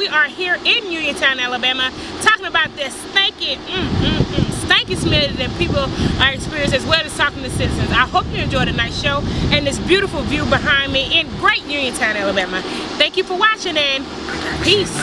we are here in Uniontown, Alabama, talking about this stanky smell that people are experiencing, as well as talking to citizens. I hope you enjoyed tonight's show and this beautiful view behind me in great Uniontown, Alabama. Thank you for watching and peace.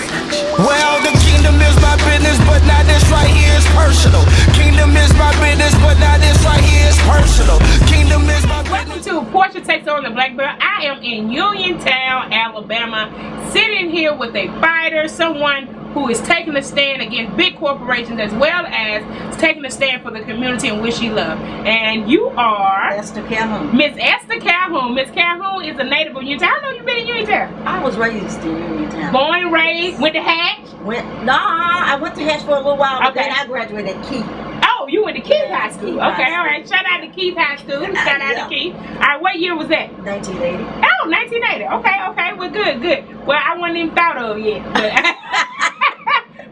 Well, the kingdom is my business, but now this right here is personal. Kingdom is my business, but now this right here is personal. Kingdom is my business. Welcome to Portia Takes On the Blackbird. I am in Uniontown, Alabama, sitting here with a fighter, someone who is taking a stand against big corporations, as well as taking a stand for the community in which he loves. And you are Esther Calhoun. Miss Esther Calhoun. Miss Calhoun is a native of Uniontown. How long you been in Uniontown? I was raised in Uniontown. Born and raised, went to Hatch? I went to Hatch for a little while, but Okay. then I graduated at Keith. Oh, you went to Keith High School. Keith Okay, High all right. Shout out to Keith High School. Shout out Yeah. to Keith. All right, what year was that? 1980. Oh, 1980. Okay. Well, good. Well, I wasn't even thought of yet.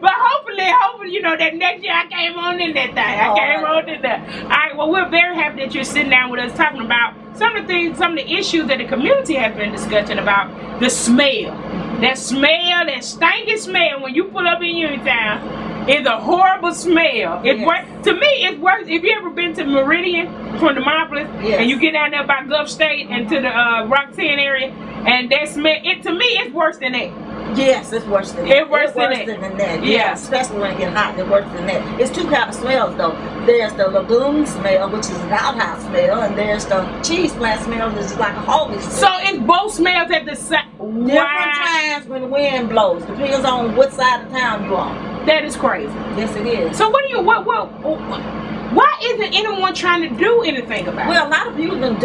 But hopefully, you know, that next year I came on in that thing. I came on in there. All right, well, we're very happy that you're sitting down with us talking about some of the issues that the community has been discussing about the smell. That smell, that stinky smell when you pull up in Uniontown is a horrible smell. It's worse. To me, it's worse. If you ever been to Meridian from Demopolis and you get down there by Gulf State and to the Rock-Ten area, and that smell, to me, it's worse than that. Yes, it's worse than that. It's worse than that. Yeah, especially when it gets hot, it's worse than that. It's two kinds of smells though. There's the lagoon smell, which is an outhouse smell, and there's the cheese plant smell, which is like a holy smell. So it's both smells at the same. Different times when the wind blows. Depends on what side of town you're on. That is crazy. Yes, it is. So why isn't anyone trying to do anything about it? Well, a lot of people been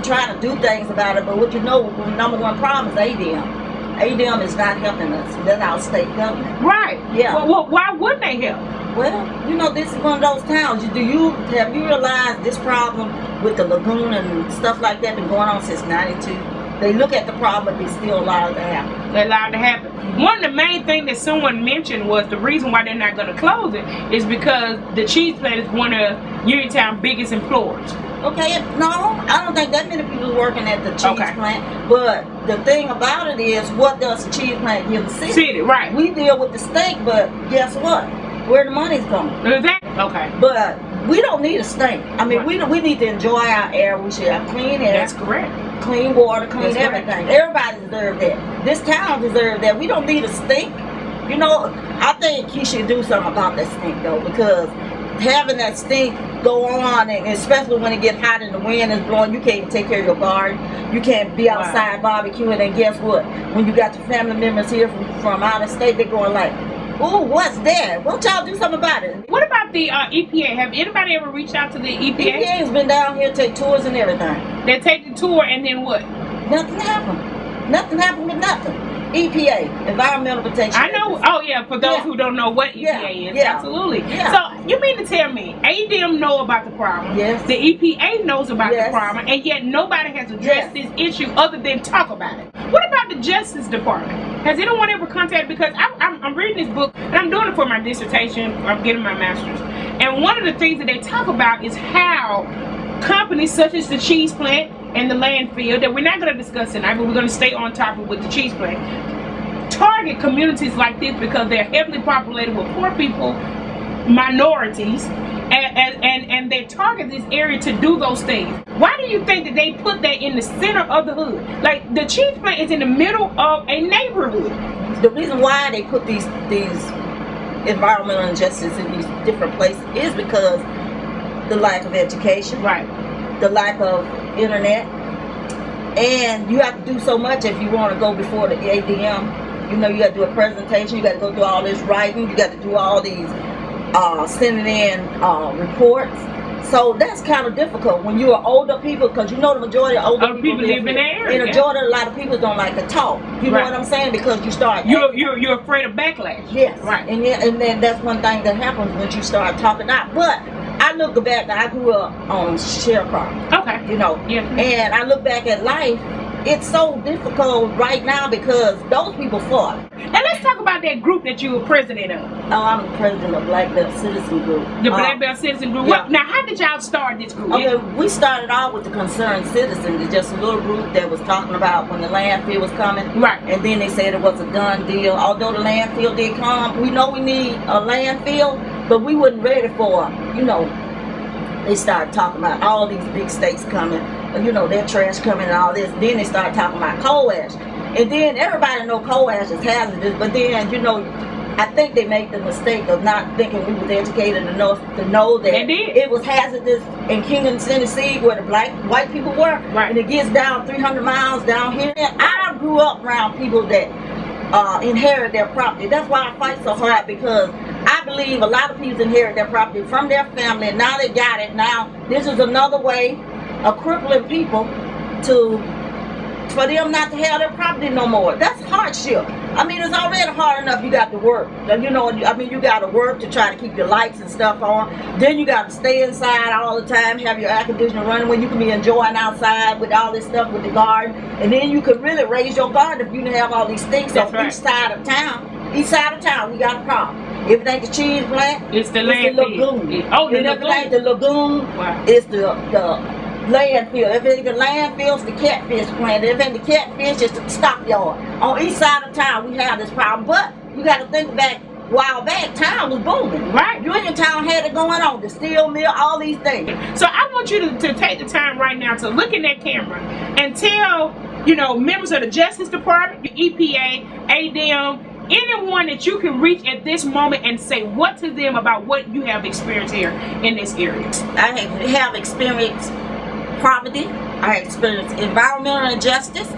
trying to do things about it, but what you know, the number one problem is ADM. ADM is not helping us. That's our state government. Right. Yeah. Well, why wouldn't they help? Well, you know, this is one of those towns. Have you realized this problem with the lagoon and stuff like that been going on since '92? They look at the problem, but they still allow it to happen. They're allowed to happen. One of the main things that someone mentioned was the reason why they're not going to close it is because the cheese plant is one of Uniontown's biggest employers. Okay, no, I don't think that many people are working at the cheese plant. But the thing about it is, what does the cheese plant give the city? Right. We deal with the stink, but guess what? Where the money's going. Okay. But we don't need a stink. I mean, we need to enjoy our air. We should have clean air. That's correct. Clean water, clean everything. Everybody deserves that. This town deserves that. We don't need a stink. You know, I think he should do something about that stink though, because having that stink go on, and especially when it gets hot and the wind is blowing, you can't even take care of your garden. You can't be outside barbecuing, and guess what? When you got your family members here from out of state, they're going like, "Ooh, what's that? Won't y'all do something about it?" What about the EPA? Have anybody ever reached out to the EPA? EPA's been down here, take tours and everything. They take the tour and then what? Nothing happened. Nothing happened with nothing. EPA, Environmental Protection. I know. Oh yeah, for those who don't know what EPA is, absolutely. So you mean to tell me ADM know about the problem? Yes. The EPA knows about the problem, and yet nobody has addressed this issue other than talk about it. What about the Justice Department? Has anyone ever contacted? Because I'm reading this book and I'm doing it for my dissertation. I'm getting my master's, and one of the things that they talk about is how companies such as the cheese plant and the landfill, that we're not going to discuss tonight, but we're going to stay on topic with the cheese plant, target communities like this because they're heavily populated with poor people, minorities, and they target this area to do those things. Why do you think that they put that in the center of the hood? Like, the cheese plant is in the middle of a neighborhood. The reason why they put these environmental injustices in these different places is because the lack of education, the lack of internet, and you have to do so much if you want to go before the ADM. You know, you got to do a presentation, you got to go do all this writing, you got to do all these sending in reports. So that's kind of difficult when you are older people, because you know the majority of older people live in the area. In Georgia, a lot of people don't like to talk. You know what I'm saying? Because you start. You're afraid of backlash. Yes. Right. And then that's one thing that happens when you start talking out. But I look back. I grew up on sharecropping. Okay. You know. Yeah. And I look back at life, it's so difficult right now because those people fought. And let's talk about that group that you were president of. Oh, I'm the president of Black Belt Citizen Group. The Black Belt Citizen Group. Yeah. Now, how did y'all start this group? Okay, we started off with the Concerned Citizens. It's just a little group that was talking about when the landfill was coming. Right. And then they said it was a done deal. Although the landfill did come, we know we need a landfill, but we wasn't ready for, they started talking about all these big states coming, their trash coming and all this. Then they started talking about coal ash. And then everybody know coal ash is hazardous, but then, I think they made the mistake of not thinking we was educated enough to know that it was hazardous in Kingdom, Tennessee, where the white people were. Right. And it gets down 300 miles down here. And I grew up around people that inherit their property. That's why I fight so hard, because I believe a lot of people inherit their property from their family, and now they got it. Now this is another way of crippling people for them not to have their property no more. That's hardship. I mean, it's already hard enough. You got to work. You got to work to try to keep your lights and stuff on. Then you got to stay inside all the time, have your air conditioner running when you can be enjoying outside with all this stuff with the garden. And then you could really raise your garden if you didn't have all these things on each side of town. Each side of town, we got a problem. If it ain't the cheese plant, it's the lagoon. The and if it ain't the lagoon, it's the landfill. If it ain't the landfill, it's the catfish plant. If it ain't the catfish, it's the stockyard. On each side of town, we have this problem. But you got to think back, a while back, town was booming. Right. Uniontown had it going on. The steel mill, all these things. So I want you to take the time right now to look in that camera and tell, members of the Justice Department, the EPA, ADM, anyone that you can reach at this moment and say what to them about what you have experienced here in this area. I have experienced poverty. I have experienced environmental injustice.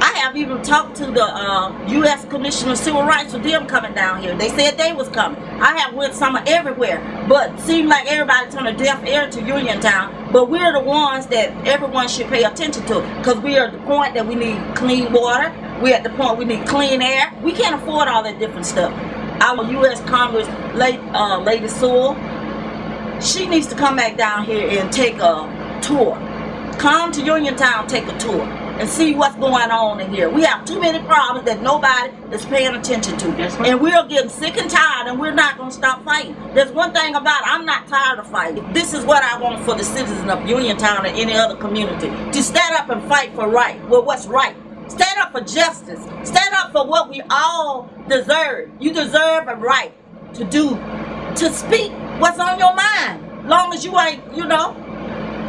I have even talked to the U.S. Commissioner of Civil Rights for them coming down here. They said they was coming. I have went some everywhere, but seemed like everybody turned a deaf ear to Uniontown. But we're the ones that everyone should pay attention to, because we are at the point that we need clean water. We're at the point we need clean air. We can't afford all that different stuff. Our U.S. Congress, Lady Sewell, she needs to come back down here and take a tour. Come to Uniontown, take a tour, and see what's going on in here. We have too many problems that nobody is paying attention to. And we're getting sick and tired, and we're not going to stop fighting. There's one thing about it, I'm not tired of fighting. This is what I want for the citizens of Uniontown and any other community. To stand up and fight for what's right. Stand up for justice. Stand up for what we all deserve. You deserve a right to speak what's on your mind. Long as you ain't,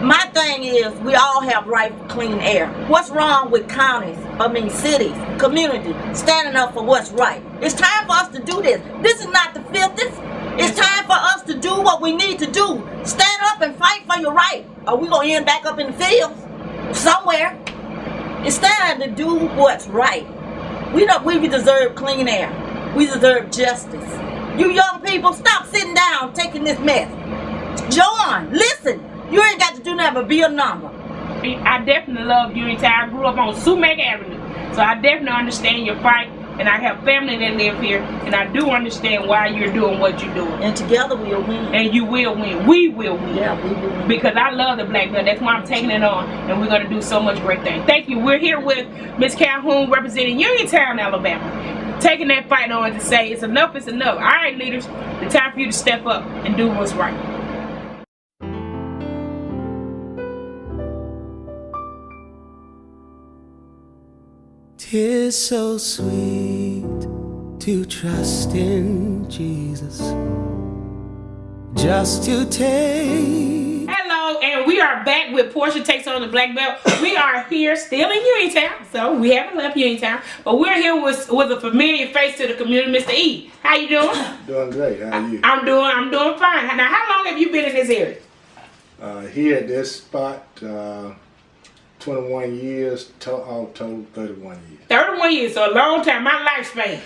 My thing is, we all have right for clean air. What's wrong with cities, communities, standing up for what's right? It's time for us to do this. This is not the 50s. It's time for us to do what we need to do. Stand up and fight for your right. Or we going to end back up in the fields somewhere. It's time to do what's right. We deserve clean air. We deserve justice. You young people, stop sitting down taking this mess. Join, listen. You ain't got to do nothing but be a number. I definitely love Uniontown. I grew up on Sumac Avenue, so I definitely understand your fight, and I have family that live here, and I do understand why you're doing what you're doing. And together we'll win. And you will win. We will win. Yeah, we will win. Because I love the Black Belt. That's why I'm taking it on, and we're going to do so much great things. Thank you. We're here with Ms. Calhoun representing Uniontown, Alabama, taking that fight on to say it's enough, it's enough. All right, leaders, it's time for you to step up and do what's right. Tis so sweet to trust in Jesus, just to take. Hello, and we are back with Portia Takes On the Black Belt. We are here still in Uniontown, so we haven't left Uniontown, but we're here with a familiar face to the community, Mr. E. How you doing? Doing great. How are you? I'm doing fine. Now, how long have you been in this area? Here at this spot, 21 years, all total 31 years. 31 years, so a long time, my lifespan.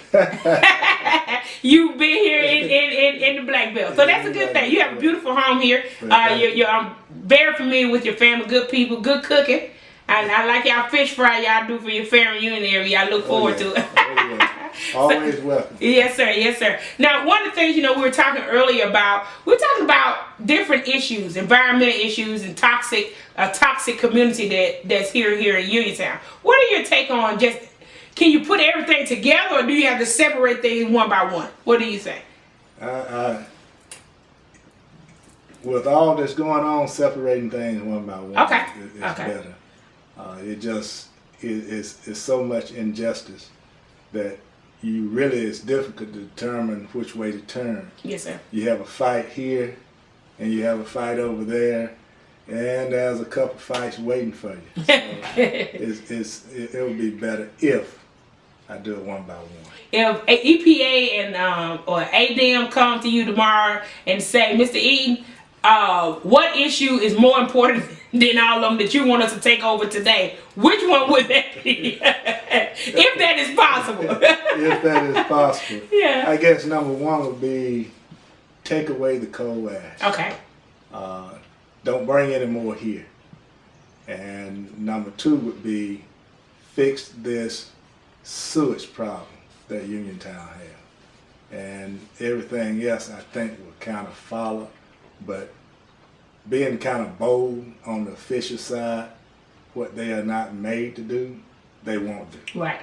You've been here in the Black Belt, so that's a good thing. You have a beautiful home here. I'm very familiar with your family, good people, good cooking. I like y'all fish fry y'all do for your family reunion area. I look forward to it. Always welcome. Yes, sir. Yes, sir. Now, one of the things, we were talking earlier about, different issues, environmental issues, and toxic community that's here in Uniontown. What are your take on can you put everything together, or do you have to separate things one by one? What do you think? With all that's going on, separating things one by one is better. It's so much injustice that it's difficult to determine which way to turn. Yes, sir. You have a fight here, and you have a fight over there, and there's a couple fights waiting for you. So it would be better if I do it one by one. If EPA and or ADM come to you tomorrow and say, Mr. Eaton, what issue is more important than all of them that you want us to take over today? Which one would that be? If that is possible. If that is possible. Yeah. I guess number one would be take away the coal ash. Okay. Don't bring any more here. And number two would be fix this sewage problem that Uniontown has. And everything else I think will kind of follow. But being kind of bold on the official side, what they are not made to do, they won't do. Right.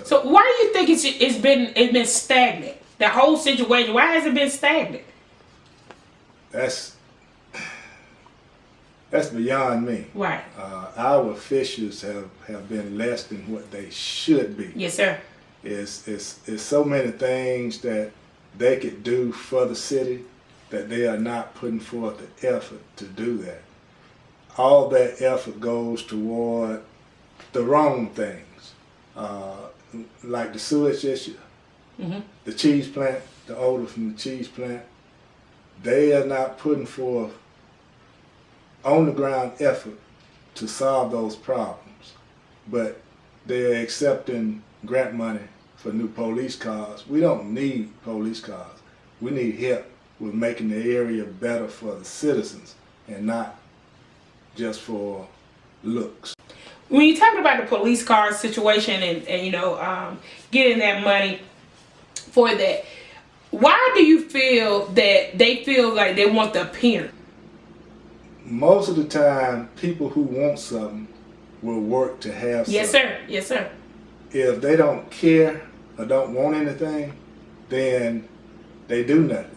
So why do you think it's been stagnant? The whole situation, why has it been stagnant? That's beyond me. Right. Our officials have been less than what they should be. Yes, sir. It's so many things that they could do for the city that they are not putting forth the effort to do that. All that effort goes toward the wrong things, like the sewage issue, the cheese plant, the odor from the cheese plant. They are not putting forth on the ground effort to solve those problems, but they're accepting grant money for new police cars. We don't need police cars. We need help with making the area better for the citizens and not just for looks. When you talk about the police car situation and getting that money for that, why do you feel that they feel like they want the appearance? Most of the time, people who want something will work to have something. Yes, sir. Yes, sir. If they don't care or don't want anything, then they do nothing.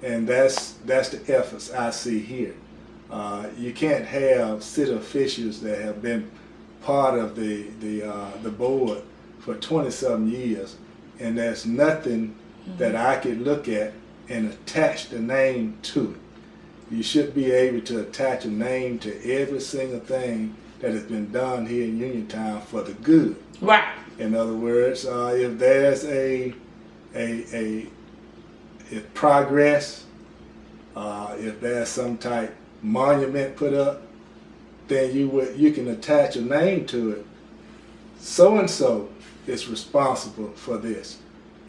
And that's the efforts I see here. You can't have city officials that have been part of the board for 20-something years, and there's nothing that I could look at and attach the name to it. You should be able to attach a name to every single thing that has been done here in Uniontown for the good. Right. In other words, if there's a progress, if there's some type monument put up, then you can attach a name to it. So and so is responsible for this,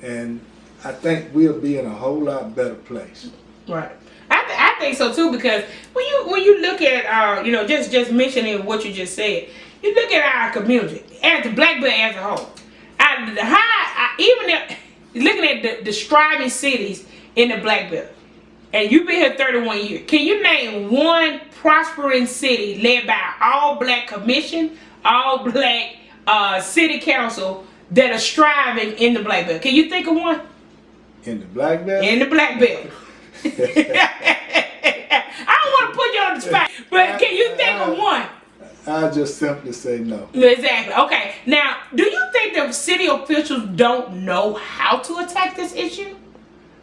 and I think we'll be in a whole lot better place. Right. I think so too, because when you look at just mentioning what you just said, you look at our community as the Black Belt as a whole. Looking at the striving cities in the Black Belt, and you've been here 31 years. Can you name one prospering city led by an all-black commission, all-black city council that are striving in the Black Belt? Can you think of one? In the Black Belt? In the Black Belt. I don't want to put you on the spot, but can you think of one? I'll just simply say no. Exactly. Okay. Now, do you think the city officials don't know how to attack this issue?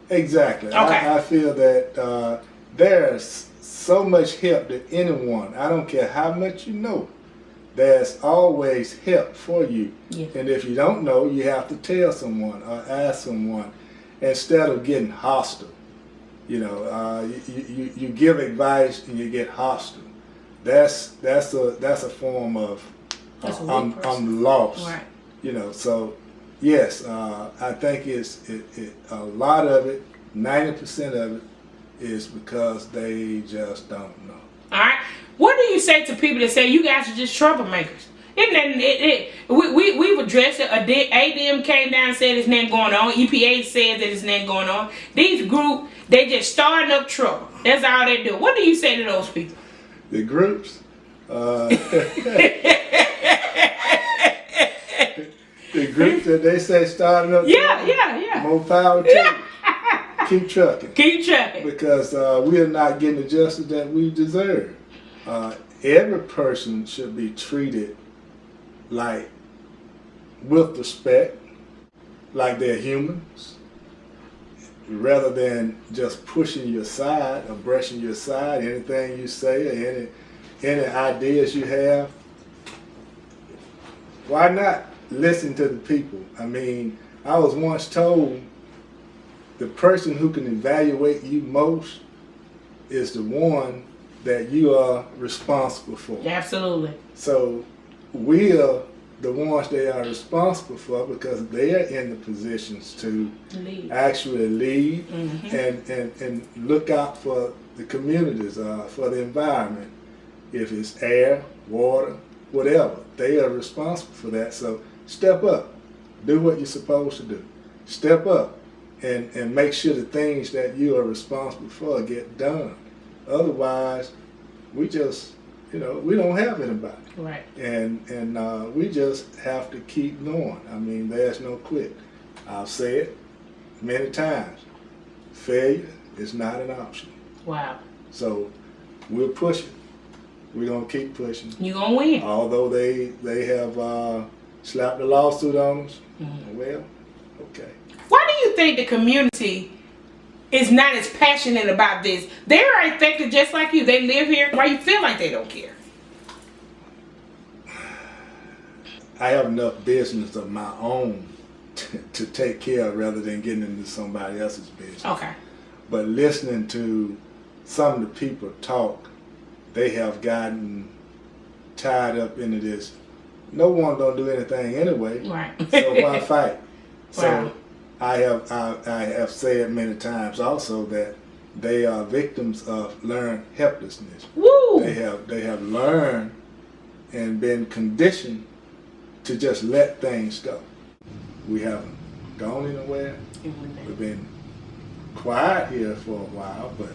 Exactly. Okay. I feel that there's so much help that anyone, I don't care how much you know, there's always help for you. Yeah. And if you don't know, you have to tell someone or ask someone instead of getting hostile. You give advice and you get hostile. That's a form of I'm lost. Right. So yes, I think it's a lot of it, 90% of it is because they just don't know. All right. What do you say to people that say you guys are just troublemakers We've addressed it. ADM came down and said it's not going on. EPA said that it's not going on. These groups, they just starting up trouble. That's all they do. What do you say to those people? The groups? The groups that they say starting up Yeah. more power to you. Keep trucking. Keep trucking. Because we are not getting the justice that we deserve. Every person should be treated like with respect, like they're humans, rather than just pushing you aside or brushing you aside. Anything you say or any ideas you have, why not listen to the people? I mean, I was once told the person who can evaluate you most is the one that you are responsible for. Absolutely. So we are the ones they are responsible for because they are in the positions to actually lead and look out for the communities, for the environment. If it's air, water, whatever, they are responsible for that. So step up, do what you're supposed to do. Step up and make sure the things that you are responsible for get done. Otherwise, we just, we don't have anybody. Right. And we just have to keep going. I mean, there's no quit. I've said many times, failure is not an option. Wow. So we're pushing. We're gonna keep pushing. You're gonna win. Although they have slapped a lawsuit on us. Well, okay. Why do you think the community is not as passionate about this? They are affected just like you. They live here. Why you feel like they don't care? I have enough business of my own to take care of rather than getting into somebody else's business. Okay. But listening to some of the people talk, they have gotten tied up into this. No one don't do anything anyway. Right. So why fight? So Wow. I have said many times also that they are victims of learned helplessness. Woo! They have learned and been conditioned to just let things go. We haven't gone anywhere. We've been quiet here for a while, but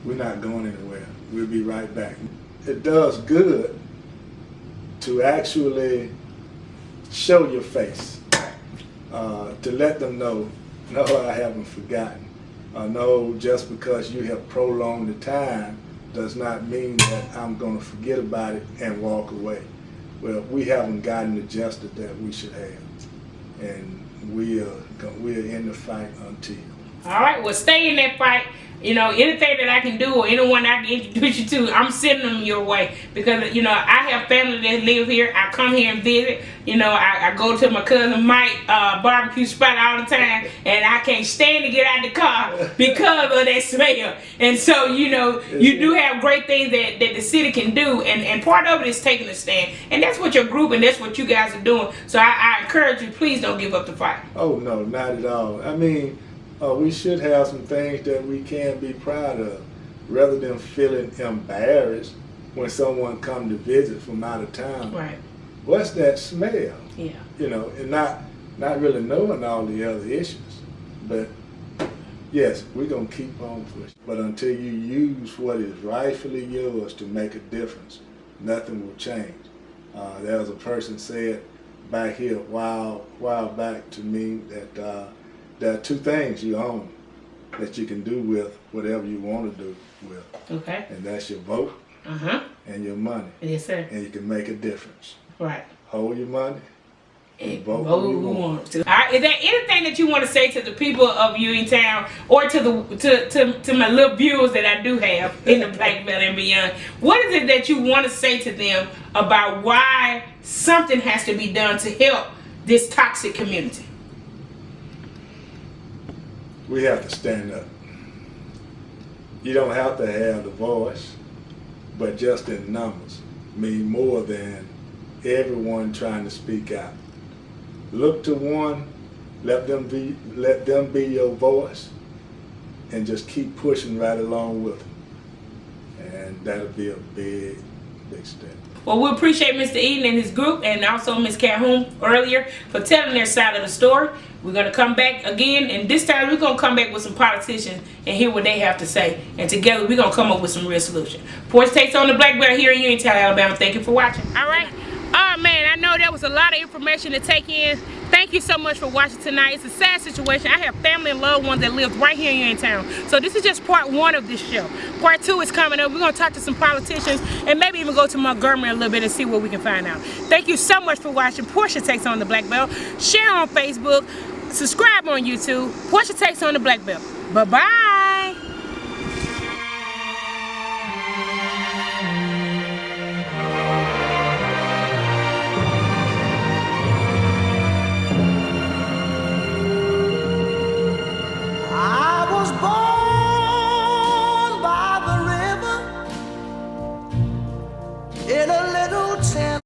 we're not going anywhere. We'll be right back. It does good to actually show your face, to let them know, no, I haven't forgotten. No, just because you have prolonged the time does not mean that I'm going to forget about it and walk away. Well, we haven't gotten the justice that we should have, and we are in the fight until. All right, well, stay in that fight. Anything that I can do or anyone I can introduce you to, I'm sending them your way because, I have family that live here. I come here and visit. I go to my cousin Mike barbecue spot all the time, and I can't stand to get out the car because of that smell. And so, you do have great things that the city can do, and part of it is taking a stand. And that's what your group and that's what you guys are doing. So I encourage you, please don't give up the fight. Oh, no, not at all. I mean, we should have some things that we can be proud of, rather than feeling embarrassed when someone comes to visit from out of town. Right. What's that smell? Yeah. And not really knowing all the other issues. But yes, we're gonna keep on pushing. But until you use what is rightfully yours to make a difference, nothing will change. There was a person said back here a while back to me that there are two things you own that you can do with whatever you want to do with. Okay. And that's your vote and your money. Yes, sir. And you can make a difference. Right. Hold your money and vote who you want to. All right. Is there anything that you want to say to the people of Uniontown or to my little viewers that I do have in the Black Belt and beyond? What is it that you want to say to them about why something has to be done to help this toxic community? We have to stand up. You don't have to have the voice, but just in numbers mean more than everyone trying to speak out. Look to one, let them be your voice, and just keep pushing right along with them. And that'll be a big, big step. Well, we appreciate Mr. Eden and his group, and also Ms. Calhoun earlier for telling their side of the story. We're going to come back again, and this time we're going to come back with some politicians and hear what they have to say. And together we're going to come up with some real solution. Porch Takes on the Black Belt here in Uniontown, Alabama. Thank you for watching. All right. Oh, man, I know that was a lot of information to take in. Thank you so much for watching tonight. It's a sad situation. I have family and loved ones that live right here in Uniontown. So this is just part 1 of this show. Part 2 is coming up. We're going to talk to some politicians and maybe even go to Montgomery a little bit and see what we can find out. Thank you so much for watching Portia Takes on the Black Belt. Share on Facebook. Subscribe on YouTube. Portia Takes on the Black Belt. Bye-bye.